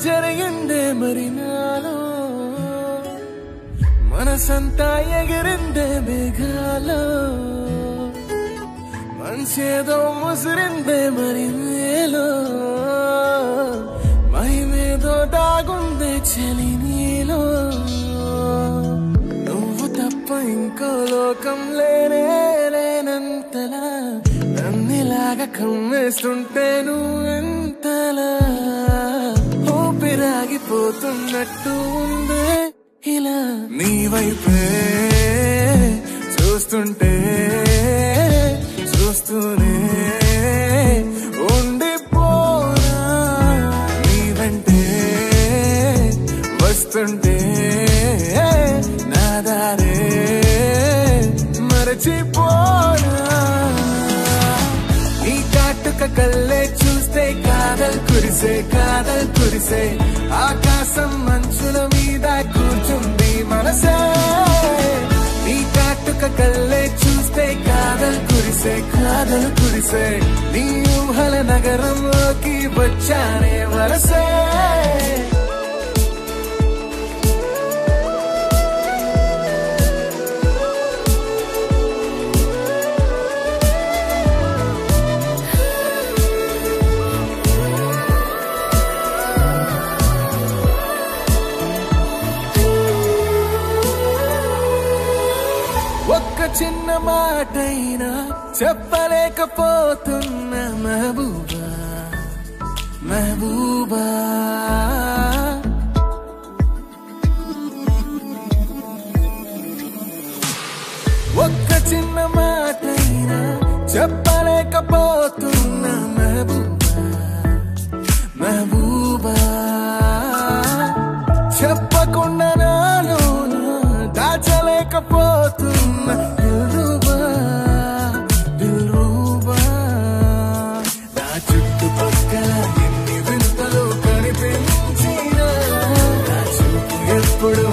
జరిగిందే మరి నాలో మనసంతా ఎగిరిందే మేఘాలో మనసేదో ముసిరిందే మరి మేలో మహిమేదో దాగుందే చలి నీలో నువ్వు తప్ప ఇంకో లోకం లేనంతలా నన్నిలాగా కమ్మేస్తుంటే నువ్వెంతలా ఊపిరాగిపోతున్నట్టు ఉందే ఇలా నీ వైపే చూస్తుంటే చూస్తూనే ఉండిపోనా నీ వెంటే వస్తుంటే నా దారే మరచిపోనా ఈ కాటుక కళ్ళే చూస్తే కాదల్ కురిసే ఆకాశం మంచుల మీద కూర్చుంది మనసే ఈ కాటుక కళ్ళే చూస్తే కాదల్ కురిసే నీ ఊహల నగరంలోకి వచ్చానే వరసే ఒక్క చిన్న మాటైనా చెప్పలేకపోతున్నా మెహబూబా ఒక్క చిన్న మాటైనా చెప్పలేకపోతున్నా మెహబూబా చెప్పకుండా నాలో దాచలేకపోతున్నా దిల్రూబా నా చుట్టుపక్కల ఎన్ని వింతలు కనిపించినా నా చూపు ఎప్పుడు